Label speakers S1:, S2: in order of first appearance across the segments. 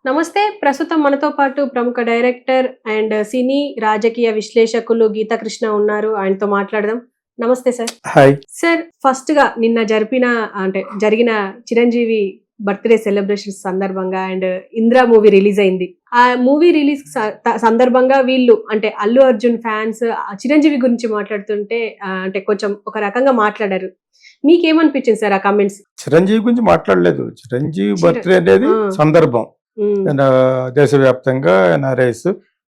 S1: నమస్తే. ప్రస్తుతం మనతో పాటు ప్రముఖ డైరెక్టర్ అండ్ సినీ రాజకీయ విశ్లేషకులు గీతాకృష్ణ ఉన్నారు. ఆయనతో మాట్లాడదాం. నమస్తే సార్.
S2: హాయ్
S1: సార్, ఫస్ట్ గా నిన్న జరిగిన చిరంజీవి బర్త్డే సెలబ్రేషన్స్ సందర్భంగా అండ్ ఇంద్రా మూవీ రిలీజ్ అయింది. ఆ మూవీ రిలీజ్ సందర్భంగా వీళ్ళు అంటే అల్లు అర్జున్ ఫ్యాన్స్ చిరంజీవి గురించి మాట్లాడుతుంటే అంటే కొంచెం ఒక రకంగా మాట్లాడారు. మీకేమనిపించింది సార్ ఆ కామెంట్స్?
S2: చిరంజీవి గురించి మాట్లాడలేదు. చిరంజీవి బర్త్డే అనేది సందర్భం. దేశవ్యాప్తంగా ఎన్ఆర్ఐస్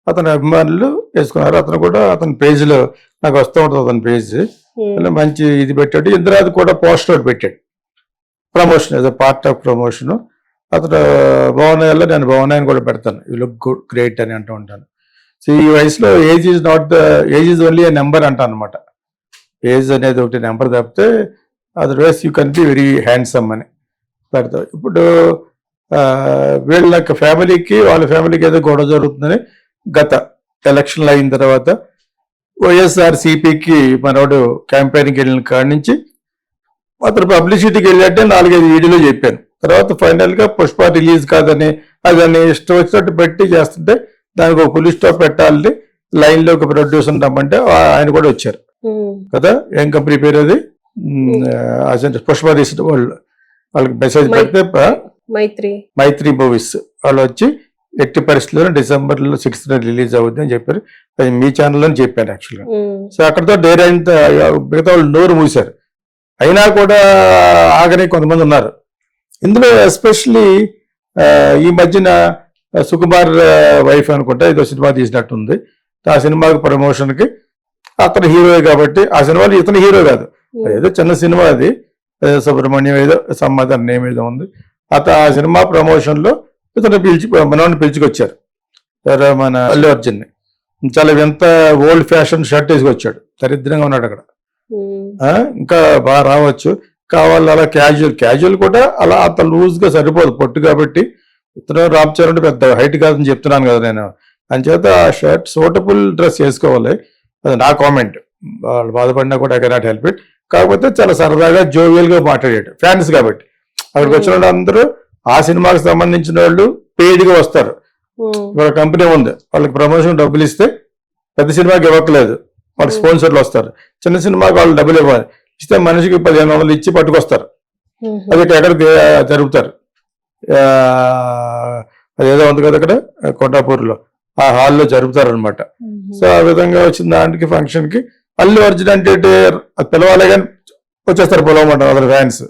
S2: అతని అభిమానులు వేసుకున్నారు. అతను కూడా అతని పేజ్ లో నాకు వస్తూ ఉంటుంది. అతని పేజ్ మంచి ఇది పెట్టాడు. ఇంద్రాది కూడా పోస్టర్ పెట్టాడు. ప్రమోషన్ ఏదో పార్ట్ ఆఫ్ ప్రమోషన్. అతను బాగున్నాయల్లో నేను బాగున్నాయని కూడా పెడతాను. యూ లుక్ గుడ్, గ్రేట్ అని అంటూ ఉంటాను. సో ఈ వయసులో age is only A number అంటాను అనమాట. ఏజ్ అనేది ఒకటి నెంబర్ తప్పితే otherwise you can be very handsome అని పెడతావు. ఇప్పుడు వీళ్ళ ఫ్యామిలీకి వాళ్ళ ఫ్యామిలీకి ఏదో గొడవ జరుగుతుందని గత ఎలక్షన్లు అయిన తర్వాత వైఎస్ఆర్సీపీకి మనోడు క్యాంపెయిన్కి వెళ్ళిన కాడి నుంచి అతను పబ్లిసిటీకి వెళ్ళాటే 4-5 వీడియోలు చెప్పాను. తర్వాత ఫైనల్ గా పుష్ప రిలీజ్ కాదని అదని ఇష్టం వచ్చినట్టు పెట్టి చేస్తుంటే దానికి ఒక పులి స్టాప్ పెట్టాలని లైన్ లో ఒక ప్రొడ్యూసర్ రమ్మంటే ఆయన కూడా వచ్చారు కదా. ఏం కంపెనీ పేరు అది? పుష్ప రీసెంట్ వాళ్ళకి మెసేజ్ పెడితే మైత్రి మూవీస్ వాళ్ళు వచ్చి ఎట్టి పరిస్థితుల్లో December 6th రిలీజ్ అవుద్ది అని చెప్పారు. అది మీ ఛానల్లో చెప్పాను యాక్చువల్గా. సో అక్కడతో డైరీ అయిన మిగతా వాళ్ళు నోరు మూసారు. అయినా కూడా ఆగని కొంతమంది ఉన్నారు. ఇందులో ఎస్పెషల్లీ ఈ మధ్యన సుకుమార్ వైఫ్ అనుకుంటా ఏదో సినిమా తీసినట్టుంది. ఆ సినిమాకి ప్రమోషన్కి అతను హీరో కాబట్టి ఆ సినిమాలో ఇతను హీరో కాదు, ఏదో చిన్న సినిమా అది, సుబ్రహ్మణ్యం ఏదో సమాధానం నేమ్ ఏదో ఉంది. ఆ సినిమా ప్రమోషన్ లో ఇతను మనోడిని పిలుచుకొచ్చారు, మన అల్లు అర్జున్ని. చాలా ఎంత ఓల్డ్ ఫ్యాషన్ షర్ట్ వేసుకొచ్చాడు, దరిద్రంగా ఉన్నాడు అక్కడ. ఇంకా బాగా రావచ్చు కావాలి అలా క్యాజువల్ కూడా అలా అంత లూజ్ గా సరిపోదు పొట్టు కాబట్టి. ఇతను రామ్ చరణ్ పెద్ద హైట్ కాదని చెప్తున్నాను కదా నేను. అంచేత ఆ షర్ట్ సూటబుల్ డ్రెస్ వేసుకోవాలి, అది నా కామెంట్. వాళ్ళు బాధపడినా కూడా ఐ కెనాట్ హెల్ప్ ఇట్. కాకపోతే చాలా సరదాగా జోవియల్ గా మాట్లాడాడు ఫ్యాన్స్ కాబట్టి. అక్కడికి వచ్చిన వాళ్ళు అందరూ ఆ సినిమాకి సంబంధించిన వాళ్ళు పెయిడ్ గా వస్తారు. ఒక కంపెనీ ఉంది, వాళ్ళకి ప్రమోషన్ డబ్బులు ఇస్తే పెద్ద సినిమాకి ఇవ్వట్లేదు, వాళ్ళకి స్పాన్సర్లు వస్తారు. చిన్న సినిమాకి వాళ్ళు డబ్బులు ఇవ్వాలి, ఇస్తే మనిషికి 1500 ఇచ్చి పట్టుకొస్తారు. అది ఎక్కడ జరుపుతారు, అదేదో ఉంది కదా అక్కడ కొండాపూర్లో, ఆ హాల్లో జరుపుతారు అనమాట. సో ఆ విధంగా వచ్చిన దానికి ఫంక్షన్ కి అల్లు అర్జున్ అంటే పిలవాలి కానీ వచ్చేస్తారు పొలవమంటారు అతని ఫ్యాన్స్.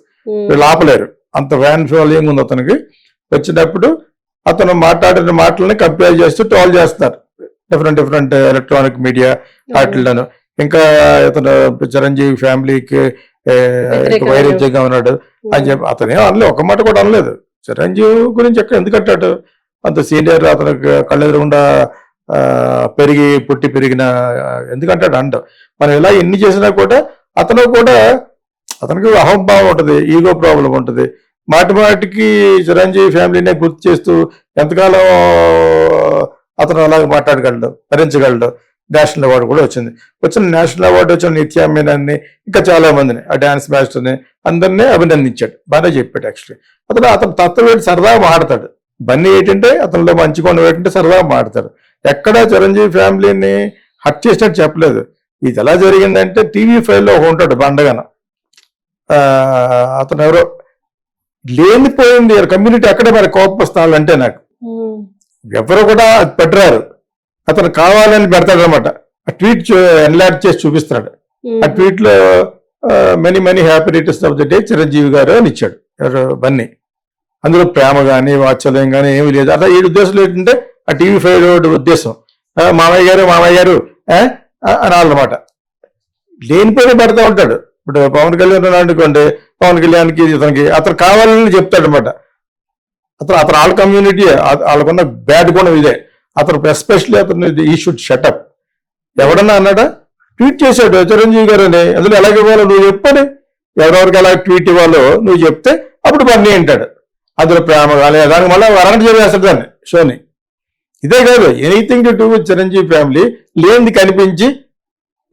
S2: వీళ్ళు ఆపలేరు, అంత ఫ్యాన్ ఫాలోయింగ్ ఉంది అతనికి. వచ్చినప్పుడు అతను మాట్లాడిన మాటలని కంపేర్ చేస్తూ ట్రోల్ చేస్తారు డిఫరెంట్ ఎలక్ట్రానిక్ మీడియా వాటిల్లోనూ. ఇంకా ఇతను చిరంజీవి ఫ్యామిలీకి వైరుధ్యంగా ఉన్నాడు అని చెప్పి అతనేం అనలేదు, ఒక మాట కూడా అనలేదు. చిరంజీవి గురించి ఎందుకంటాడు, అంత సీనియర్, అతనికి కళ్ళెదురుగుండా పుట్టి పెరిగిన ఎందుకంటాడు అంట. మనం ఇలా ఎన్ని చేసినా కూడా అతనికి అహంభావం ఉంటుంది, ఈగో ప్రాబ్లం ఉంటుంది. మాటికి చిరంజీవి ఫ్యామిలీనే గుర్తు చేస్తూ ఎంతకాలం అతను అలాగే మాట్లాడగలడు, భరించగలడు. నేషనల్ అవార్డు కూడా వచ్చిన నేషనల్ అవార్డు వచ్చిన నిత్యా మీనన్ని, ఇంకా చాలా మందిని, ఆ డాన్స్ మాస్టర్ని అందరినీ అభినందించాడు, బాగా చెప్పాడు. యాక్చువల్లీ అతను తత్వం సరదాగా మాట్లాడతాడు. బన్నీ ఏంటంటే అతనిలో మంచి కొండ ఏంటంటే సరదాగా మాట్లాడతాడు. ఎక్కడా చిరంజీవి ఫ్యామిలీని హట్ చేసినట్టు చెప్పలేదు. ఇది ఎలా జరిగిందంటే TV5 లో ఉంటాడు బండగాన, అతను ఎవరో లేనిపోయింది కమ్యూనిటీ అక్కడే మరి కోపం వస్తాను అంటే నాకు ఎవరు కూడా పెట్టరారు. అతను కావాలని పెడతాడు అనమాట. ఆ ట్వీట్ ఎన్లార్జ్ చేసి చూపిస్తాడు. ఆ ట్వీట్ లో many happy returns of the day Chiranjeevi గారు అని ఇచ్చాడు ఎవరు బన్నీ. అందులో ప్రేమ కానీ వాత్సల్యం కానీ ఏమీ లేదు. అట్లా ఈ ఉద్దేశంలో ఏంటంటే ఆ TV5 ఉద్దేశం మామయ్య గారు అనాలన్నమాట. లేనిపోయిన పెడతా ఉంటాడు. ఇప్పుడు పవన్ కళ్యాణ్ అనుకోండి, పవన్ కళ్యాణ్కి ఇతనికి అతను కావాలని చెప్తాడు అనమాట. అతను ఆల్ కమ్యూనిటీ వాళ్ళకున్న బ్యాడ్ గుణం ఇదే. అతను ఎస్పెషల్లీ అతను ఈ షుడ్ షటప్. ఎవడన్నా అన్నాడా? ట్వీట్ చేశాడు చిరంజీవి గారు అని. అందులో ఎలాగ ఇవ్వాలో నువ్వు చెప్పని, ఎవరెవరికి ఎలా ట్వీట్ ఇవ్వాలో నువ్వు చెప్తే అప్పుడు పని అంటాడు. అందులో ప్రేమ కానీ దానికి మళ్ళీ అరగంట చేసేస్తాడు దాన్ని షోని. ఇదే కాదు, anything to do with Chiranjeevi family లేనిది కనిపించి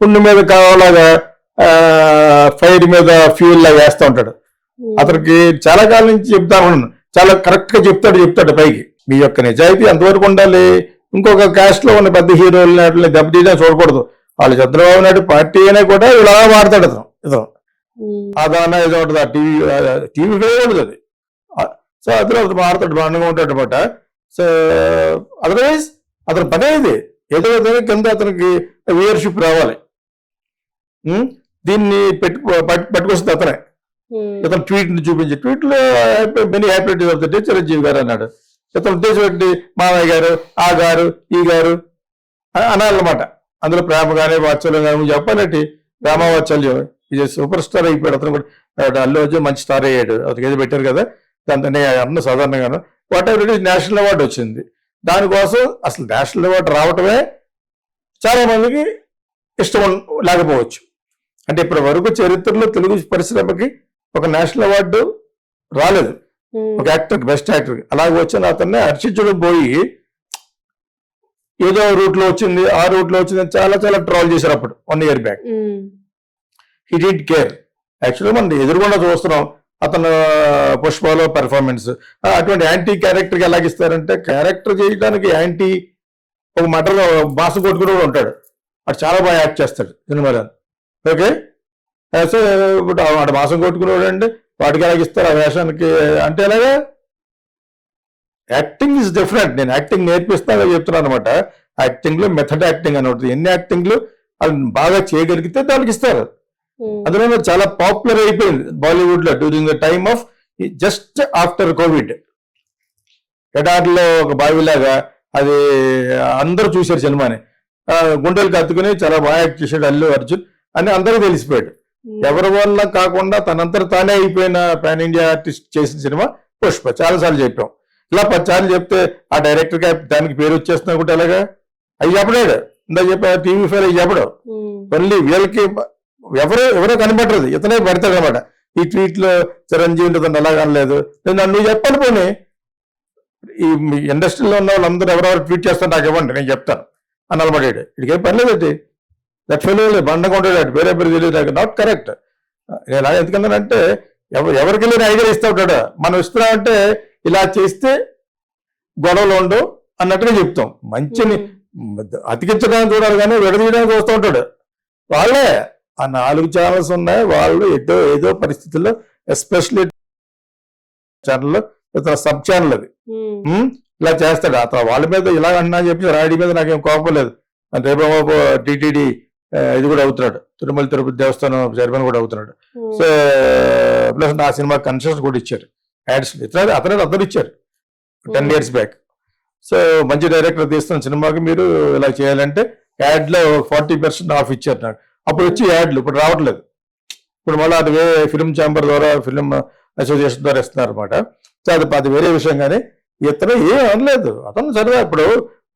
S2: పుండు మీద కావాలగా ఫైర్ మీద ఫ్యూల్ లా వేస్తూ ఉంటాడు. అతనికి చాలా కాలం నుంచి చెప్తా ఉన్నాను, చాలా కరెక్ట్ గా చెప్తాడు పైకి. మీ యొక్క నిజాయితీ ఎంతవరకు ఉండాలి. ఇంకొక క్యాస్ట్ లో ఉన్న పెద్ద హీరోలు దెబ్బతీయడం చూడకూడదు. వాళ్ళు చంద్రబాబు నాయుడు పార్టీ అయినా కూడా ఇలా మాడతాడు ఇతను అదన్నా ఏదో ఉంటుంది. ఆ టీవీ ఉండదు అది. సో అతను మాడతాడు, బాగా ఉంటాడు అనమాట. సో అదర్వైజ్ అతని పనే ఇది. ఏదో కింద అతనికి వ్యూయర్షిప్ రావాలి. దీన్ని పట్టుకొస్తుంది అతనే. ఇతను ట్వీట్ ని చూపించి ట్వీట్లో many happinesses of the day Chiranjeevi garu అన్నాడు. ఇతను ఉద్దేశం ఏంటి, మామయ్య గారు, ఆ గారు, ఈ గారు అనాలన్నమాట. అందులో ప్రేమ కానీ వాత్సల్యం కానీ చెప్పాలంటే ప్రేమ వాత్సల్యం. ఇది సూపర్ స్టార్ అయిపోయాడు అతను కూడా. అల్లు అర్జున్ మంచి స్టార్ అయ్యాడు. అతనికి ఏదో పెట్టారు కదా, దాంతో అన్న సాధారణంగాను whatever it is national award వచ్చింది. దానికోసం అసలు నేషనల్ అవార్డు రావటమే చాలా మందికి ఇష్టం లేకపోవచ్చు. అంటే ఇప్పటి వరకు చరిత్రలో తెలుగు పరిశ్రమకి ఒక నేషనల్ అవార్డు రాలేదు ఒక యాక్టర్, బెస్ట్ యాక్టర్. అలాగే వచ్చిన అతన్ని హర్షించడం పోయి ఏదో రూట్ లో వచ్చింది, ఆ రూట్ లో వచ్చింది చాలా చాలా ట్రాల్ చేశారు అప్పుడు 1 year back. He did care. యాక్చువల్గా మనం ఎదురుగుండా చూస్తున్నాం అతను పుష్పలో పెర్ఫార్మెన్స్. అటువంటి యాంటీ క్యారెక్టర్కి ఎలాగిస్తారంటే, క్యారెక్టర్ చేయడానికి యాంటీ ఒక మటర్ మాసం కొట్టుకుని కూడా ఉంటాడు. అటు చాలా బాగా యాక్ట్ చేస్తాడు సినిమాలో. ఓకే, సో ఇప్పుడు వాడు మాసం కొట్టుకునేవాడు అంటే వాడికి ఎలాగిస్తారు ఆ వేషానికి అంటే ఎలాగా. Acting is different. నేను యాక్టింగ్ నేర్పిస్తానని చెప్తున్నాను అనమాట. యాక్టింగ్ లో మెథడ్ యాక్టింగ్ అని ఉంటుంది. ఎన్ని యాక్టింగ్లు వాళ్ళు బాగా చేయగలిగితే దానికి ఇస్తారు. అందులో చాలా పాపులర్ అయిపోయింది బాలీవుడ్ లో during the time of just after Covid. ఎడార్లో ఒక బావిలాగా అది అందరూ చూశారు సినిమాని. గుండెలు కత్తుకుని చాలా బాగా యాక్ట్ చేశాడు అల్లు అర్జున్ అని అందరూ తెలిసిపోయాడు. ఎవరి వల్ల కాకుండా తనంతట తానే అయిపోయిన పాన్ ఇండియా ఆర్టిస్ట్ చేసిన సినిమా పుష్ప. చాలాసార్లు చెప్పాం. ఇలా 10 సార్లు చెప్తే ఆ డైరెక్టర్ గా దానికి పేరు వచ్చేస్తున్నా కూడా ఎలాగా అవి చెప్పడాడు. ఇందా చెప్పా టీవీ ఫైర్ అవి చెప్పడం. ఓన్లీ వీళ్ళకి ఎవరో కనిపెట్టదు, ఇతనే పెడతాడు అనమాట. ఈ ట్వీట్ లో చిరంజీవి తను అలాగ అనలేదు. నువ్వు చెప్పాలి పోనీ ఈ ఇండస్ట్రీలో ఉన్న వాళ్ళందరూ ఎవరెవరు ట్వీట్ చేస్తాను నాకు ఇవ్వండి నేను చెప్తాను అని అలవాడాడు. ఇటుకేం పర్లేదండి. దట్ ఫెలో బండగా ఉంటాడు. వేరే పేరు తెలియదు నాకు. Not correct. నేను ఎందుకంటే ఎవరికి వెళ్ళిన ఐడియా ఇస్తా ఉంటాడు. మనం ఇస్తున్నామంటే ఇలా చేస్తే గొడవలు ఉండవు అన్నట్టుగా చెప్తాం. మంచిని అతికించడానికి చూడాలి కానీ విడదీయడానికి వస్తూ ఉంటాడు. వాళ్ళే ఆ 4 ఛానల్స్ ఉన్నాయి. వాళ్ళు ఏదో పరిస్థితుల్లో ఎస్పెషల్లీ ఛానల్లో సబ్ ఛానల్ అది ఇలా చేస్తాడు. అతను వాళ్ళ మీద ఇలా అన్నా చెప్పి రాడి మీద నాకేం కోపం లేదు. రేపు టీటీడీ ఇది కూడా అవుతున్నాడు, తిరుమల తిరుపతి దేవస్థానం చైర్మన్ కూడా అవుతున్నాడు. సో ప్లస్ నా సినిమా కన్సెషన్ కూడా ఇచ్చారు. యాడ్స్ అతను ఇచ్చారు 10 years బ్యాక్. సో మంచి డైరెక్టర్ తీస్తున్న సినిమాకి మీరు ఇలా చేయాలంటే యాడ్ లో 40% ఆఫ్ ఇచ్చారు నాకు. అప్పుడు వచ్చి యాడ్లు ఇప్పుడు రావట్లేదు. ఇప్పుడు మళ్ళీ అది ఫిల్మ్ ఛాంబర్ ద్వారా ఫిల్మ్ అసోసియేషన్ ద్వారా ఇస్తున్నారు అనమాట. సో అది వేరే విషయం. కానీ ఇతను ఏం అనలేదు. అతను సరదా ఇప్పుడు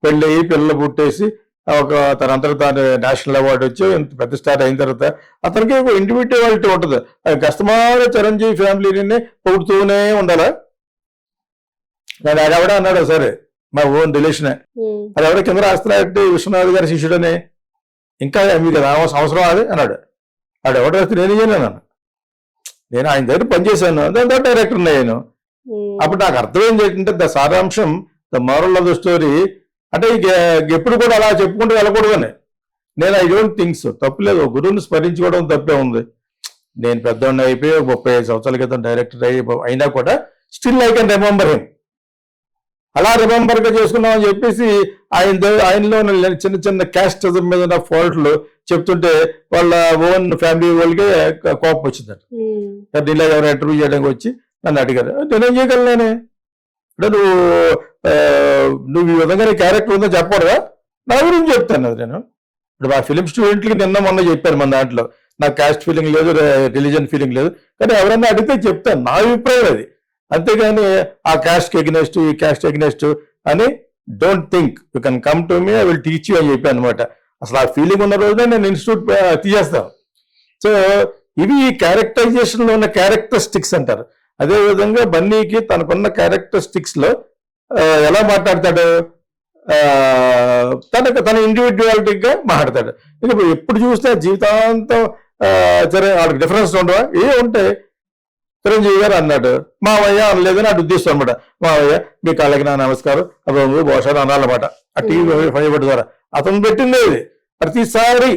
S2: పెళ్ళి అయ్యి పిల్లలు పుట్టేసి ఒక తనంతట తాను నేషనల్ అవార్డు వచ్చి ఇంత పెద్ద స్టార్ అయిన తర్వాత అతనికి ఒక ఇండివిజువాలిటీ ఉంటుంది. కస్టమర్ చిరంజీవి ఫ్యామిలీని పొగుడుతూనే ఉండాలా. నేను ఆడవిడ అన్నాడు సరే మా ఓన్ రిలేషనే. అది ఎవరో కింద రాస్తున్నాడంటే విశ్వనాథ్ గారి శిష్యుడని. ఇంకా మీకు అవసరం అది అన్నాడు. ఆడు ఎవరు రాస్తే నేను చేయలేను. నేను ఆయన దగ్గర పనిచేశాను, దాని తర్వాత డైరెక్టర్ అయ్యాను. అప్పుడు నాకు అర్థమైంది ఏంటంటే ద సారాంశం, the moral of the story అంటే ఎప్పుడు కూడా అలా చెప్పుకుంటూ వెళ్ళకూడదని. నేను ఐ డోంట్ థింక్ సో. తప్పులేదు, గురువుని స్మరించుకోవడం తప్పే ఉంది. నేను పెద్దవాడిని అయిపోయి 35 సంవత్సరాల క్రితం డైరెక్టర్ అయినా కూడా still I can remember him. అలా రిమెంబర్ గా చేసుకున్నామని చెప్పేసి ఆయనలో చిన్న చిన్న క్యాస్టిజం మీద ఉన్న ఫాల్ట్లు చెప్తుంటే వాళ్ళ ఓన్ ఫ్యామిలీ వాళ్ళకి కోపం వచ్చిందట. ఇలా ఎవరు ఇంటర్వ్యూ చేయడానికి వచ్చి నన్ను అడిగారు. నేనేం చేయగలనే అంటే నువ్వు ఈ విధంగా క్యారెక్టర్ ఉందో చెప్పకూడదా? నా గురించి చెప్తాను అది. నేను ఇప్పుడు మా ఫిలిం స్టూడెంట్లకి మొన్న చెప్పాను మన దాంట్లో నాకు క్యాస్ట్ ఫీలింగ్ లేదు, రిలీజన్ ఫీలింగ్ లేదు. కానీ ఎవరైనా అడిగితే చెప్తాను, నా అభిప్రాయం అది. అంతేగాని ఆ క్యాస్ట్ ఎగ్నెస్ట్ ఈ క్యాస్ట్ ఎగ్నెస్ట్ అని don't think. You can come to me, I will teach you అని చెప్పాను అనమాట. అసలు ఆ ఫీలింగ్ ఉన్న రోజునే నేను ఇన్స్టిట్యూట్ తీసేస్తాను. సో ఇవి క్యారెక్టరైజేషన్ లో ఉన్న క్యారెక్టరిస్టిక్స్ అంటారు. అదేవిధంగా బన్నీకి తనకున్న క్యారెక్టరిస్టిక్స్ లో ఎలా మాట్లాడతాడు, తన ఇండివిజువాలిటీగా మాట్లాడతాడు. ఇప్పుడు ఎప్పుడు చూస్తే జీవితాంతం సరే వాళ్ళకి డిఫరెన్స్ ఉండవా? ఏ ఉంటాయి. చిరంజీవి గారు అన్నాడు, మావయ్య అనలేదని అటు ఉద్దేశం అనమాట. మావయ్య మీ కాళ్ళకి నా నమస్కారం అప్పుడు బహుశా అనాలన్నమాట ఆ టీవీ ఫైవ్ ద్వారా. అతను పెట్టింది ఇది ప్రతిసారి.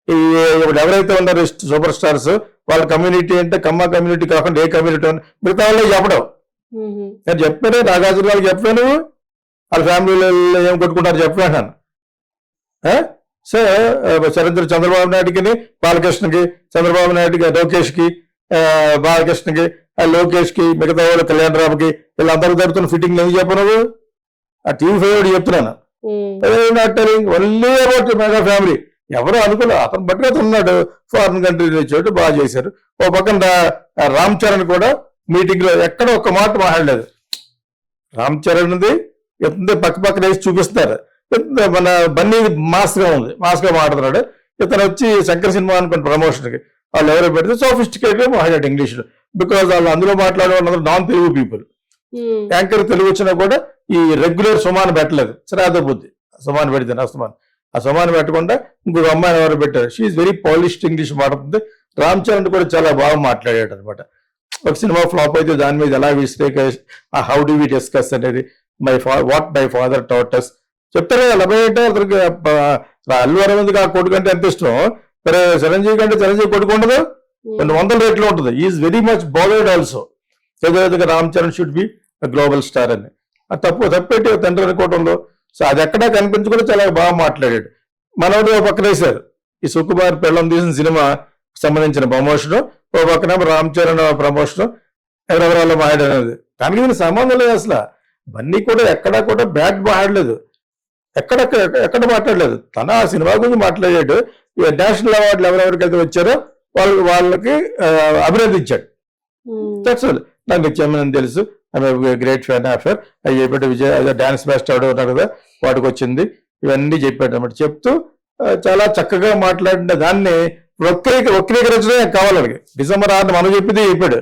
S2: ఈ ఇప్పుడు ఎవరైతే ఉన్నారో సూపర్ స్టార్స్ వాళ్ళ కమ్యూనిటీ అంటే కమ్మ కమ్యూనిటీ కాకుండా ఏ కమ్యూనిటీ మిగతా వాళ్ళకి చెప్పడం. నేను చెప్పాను, నాగార్జున వాళ్ళకి చెప్పాను, వాళ్ళ ఫ్యామిలీలో ఏం కొట్టుకుంటారు చెప్పాను. సో చంద్రబాబు నాయుడుకి, బాలకృష్ణకి, చంద్రబాబు నాయుడుకి, లోకేష్కి, బాలకృష్ణకి, లోకేష్కి, మిగతా వాళ్ళు కళ్యాణ్ రావుకి, వీళ్ళందరూ జరుగుతున్న ఫిట్టింగ్ ఎందుకు చెప్పను? ఆ టీవీ ఫైవ్ చెప్తున్నాను. Only about mega family. ఎవరు అనుకున్నా అతను బట్టి అతను ఉన్నాడు, ఫారిన్ కంట్రీ వచ్చాడు, బాగా చేశారు. ఓ పక్కన రామ్ చరణ్ కూడా మీటింగ్ లో ఎక్కడ ఒక్క మాట మాట్లాడలేదు. రామ్ చరణ్ది ఎంత పక్క పక్కన వేసి చూపిస్తున్నారు. మన బన్నీ మాస్ గా ఉంది, మాస్ గా మాట్లాడుతున్నాడు. ఇతను వచ్చి శంకర్ సినిమా అనుకున్న ప్రమోషన్ కి వాళ్ళు ఎవరో పెడితే సోఫిస్టికేటెడ్ మాట్లాడాడు ఇంగ్లీష్ లో. బికాజ్ వాళ్ళు అందులో మాట్లాడే వాళ్ళందరూ non Telugu people. Anchor Telugu వచ్చినా కూడా ఈ రెగ్యులర్ సుమాన్ పెట్టలేదు, శ్రాద్ధ బుద్ధి సుమాన్ పెడితే ఆ సుమాన్ పెట్టకుండా ఇంకొక అమ్మాయిని ఎవరు పెట్టారు. షీఈ్ వెరీ పాలిష్డ్ ఇంగ్లీష్ మాట్లాడుతుంది. రామ్ చరణ్ కూడా చాలా బాగా మాట్లాడాడు అనమాట. ఒక సినిమా ఫ్లాప్ అయితే దాని మీద ఎలా విశ్లేక హౌ డు వి డిస్కస్ అనేది వాట్ మై ఫాదర్ టాటస్ చెప్తారు. అలాగే అతనికి అల్లు అరవింద్కి ఆ కొడుకు అంటే ఎంత ఇష్టం, మరి చిరంజీవి కంటే చిరంజీవి కొడుకు ఉండదు, కొన్ని 100 రేట్లు ఉంటుంది. Is very much bothered also. ఏదైతే Ram Charan should be global star అని ఆ తప్పెట్టి తండ్రి అనుకోవటంలో. సో అది ఎక్కడా కనిపించకుండా చాలా బాగా మాట్లాడాడు. మనోడు ఓ పక్కన వేశారు ఈ సుకుమార్ పెళ్ళం తీసిన సినిమా సంబంధించిన ప్రమోషన్, ఓ పక్కన రామ్ చరణ్ ప్రమోషన్, ఎవరెవరాల్లో మాట్లాడేది. దానికి దీనికి సంబంధం లేదు అసలు. బన్నీ కూడా ఎక్కడా కూడా బ్యాడ్ మాట్లాడలేదు, ఎక్కడ మాట్లాడలేదు. తన ఆ సినిమా గురించి మాట్లాడాడు. నేషనల్ అవార్డులు ఎవరెవరికైతే వచ్చారో వాళ్ళకి అభినందించాడు. నాకు నిత్యమని తెలుసు, గ్రేట్ ఫ్యాన్ ఆఫ్ అది చెప్పాడు. విజయ్ డాన్స్ మాస్టర్ ఎవడో ఉన్నారు కదా వాడికి వచ్చింది, ఇవన్నీ చెప్పాడు అనమాట. చెప్తూ చాలా చక్కగా మాట్లాడిన దాన్ని వక్రీకరించడం కావాలి. డిసెంబర్ 6 మనం చెప్పింది చెప్పాడు.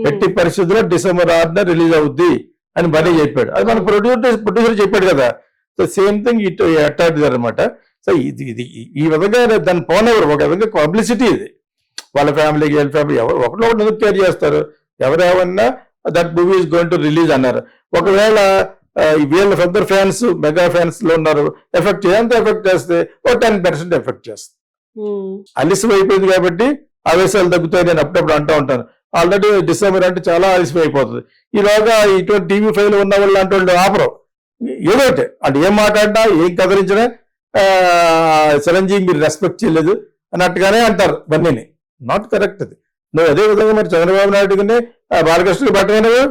S2: ఎట్టి పరిస్థితుల్లో డిసెంబర్ 6 రిలీజ్ అవుద్ది అని బన్నీ చెప్పాడు. అది మన ప్రొడ్యూసర్ చెప్పాడు కదా. సో సేమ్ థింగ్ ఇటు అటాడ్ అనమాట. సో ఇది ఈ విధంగా దాన్ని పోనెవరు ఒక విధంగా పబ్లిసిటీ. ఇది వాళ్ళ ఫ్యామిలీకి వీళ్ళ ఫ్యామిలీ ఎవరు ఒకటి ఎందుకు కేర్ చేస్తారు. ఎవరేమన్నా that movie is going to release అన్నారు. ఒకవేళ వీళ్ళ పెద్ద ఫ్యాన్స్ మెగా ఫ్యాన్స్ లో ఉన్నారు, ఎఫెక్ట్ ఎంత ఎఫెక్ట్ చేస్తే ఓ 10% ఎఫెక్ట్ చేస్తుంది. అలిసిపోయి అయిపోయింది కాబట్టి ఆవేశాలు తగ్గుతాయి నేను అప్పుడప్పుడు అంటూ ఉంటాను. ఆల్రెడీ డిసెంబర్ అంటే చాలా అలిసిపోయి అయిపోతుంది. ఈలోగా ఇటువంటి టీవీ ఫైవ్ ఉన్న వాళ్ళు లాంటి వాళ్ళు ఆపరు. ఏదో ఒకటి అంటే ఏం మాట్లాడినా ఏం కదిలించినా చిరంజీవి మీరు రెస్పెక్ట్ చేయలేదు అన్నట్టుగానే అంటారు బన్నీని. నాట్ కరెక్ట్ అది. నువ్వు అదే విధంగా మరి చంద్రబాబు నాయుడుకి బాలకృష్ణకి పెట్టవే, నువ్వు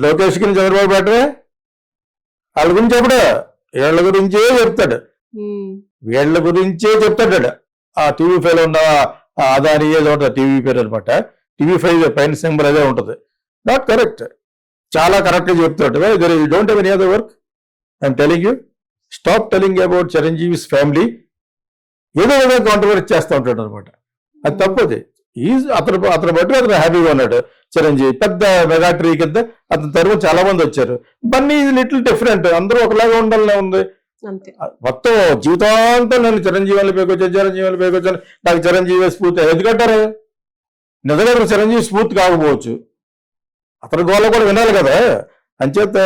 S2: లోకేష్కి చంద్రబాబు పెట్టవే. వాళ్ళ గురించి చెప్పడు, వీళ్ళ గురించే చెప్తాడు, వీళ్ళ గురించే చెప్తాడు. ఆ టీవీ ఫైవ్ లో ఉన్న అదాని ఏదో ఉంటుంది టీవీ పేరు అనమాట. టీవీ ఫైవ్ పైన సింబల్ అదే ఉంటుంది. Not correct. చాలా కరెక్ట్ గా చెప్తాడు. You don't have any other work. I'm telling you, stop telling about Chiranjeevi's family. ఏదో విధంగా కాంట్రవర్సీ చేస్తూ ఉంటాడు అనమాట. అది తప్పది. అతను బట్టి అతను హ్యాపీగా ఉన్నాడు. చిరంజీవి పెద్ద మెగాట్రీ కింద అతని తరఫున చాలా మంది వచ్చారు. బన్నీ ఇది లిటిల్ డిఫరెంట్. అందరూ ఒకలాగా ఉండాలనే ఉంది. మొత్తం జీవితాంతం నేను చిరంజీవి పేకొచ్చాను, నాకు చిరంజీవి స్ఫూర్తి ఎందుకంటారు. నిజంగా చిరంజీవి స్ఫూర్తి కాకపోవచ్చు, అతని గోళ కూడా వినాలి కదా. అంచేత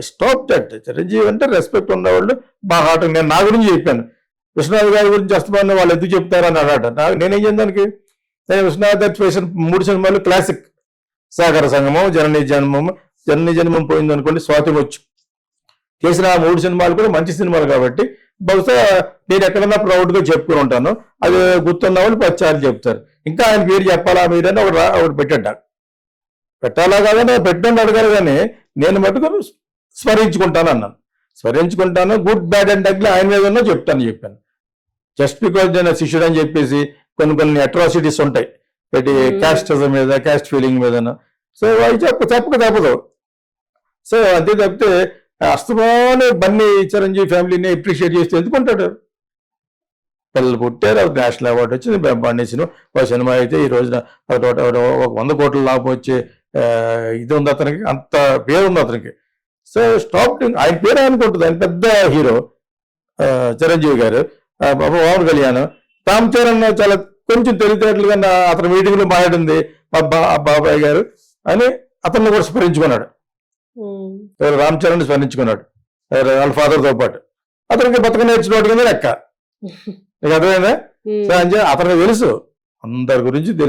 S2: స్టాప్ దట్. చిరంజీవి అంటే రెస్పెక్ట్ ఉన్నవాళ్ళు బాగా హాట్. నేను నా గురించి చెప్పాను, విశ్వనాథ్ గారి గురించి అస్తమాన్ని వాళ్ళు ఎందుకు చెప్తారని అన్నాడు. నేనేం చేయడానికి, నేను విశ్వనాథ్ గారి చేసిన 3 సినిమాలు క్లాసిక్. సాగర సంగమం, జననీ జన్మం పోయింది అనుకోండి, స్వాతి వచ్చు. చేసిన 3 సినిమాలు కూడా మంచి సినిమాలు కాబట్టి బహుశా నేను ఎక్కడన్నా ప్రౌడ్గా చెప్పుకుని ఉంటాను. అది గుర్తున్న వాళ్ళు 10 సార్లు చెప్తారు. ఇంకా ఆయన పేరు చెప్పాలా మీరని ఒకటి పెట్టాడు. పెట్టాలా కాదని పెట్టండి అడగాలి, కానీ నేను మటుకు స్మరించుకుంటాను అన్నాను. స్మరించుకుంటాను. గుడ్ బ్యాడ్ అండ్ అగ్లీ ఆయన మీద చెప్పాను. జస్ట్ బికాజ్ నేను శిష్యుడు అని చెప్పేసి కొన్ని అట్రాసిటీస్ ఉంటాయి క్యాస్టిజం మీద, క్యాస్ట్ ఫీలింగ్ మీద. సో అవి చెప్పక తప్పదు. సో అంతే తప్పితే అస్తమానే బన్నీ చిరంజీవి ఫ్యామిలీని అప్రిషియేట్ చేస్తే ఎందుకుంటాడు. పిల్లలు పుట్టారు, నేషనల్ అవార్డు వచ్చింది, బన్నీ సినిమా అయితే ఈ రోజున 100 కోట్ల లాభం వచ్చే ఇది ఉంది అతనికి, అంత పేరు ఉంది అతనికి. So stop. ఆయన పేరు అనుకుంటుంది, ఆయన పెద్ద హీరో చిరంజీవి గారు. పవన్ కళ్యాణ్, రామ్ చరణ్ చాలా కొంచెం తెలివితేటలుగా అతని మీటింగ్ లో మాట్లాడింది బాబాయ్ గారు అని అతన్ని కూడా స్మరించుకున్నాడు. రామ్ చరణ్ స్మరించుకున్నాడు వాళ్ళ ఫాదర్ తో పాటు. అతనికి బతక నేర్చుకోవడం కింద లెక్క. నీకు అర్థమైందా? అతనికి తెలుసు, అందరి గురించి తెలుసు.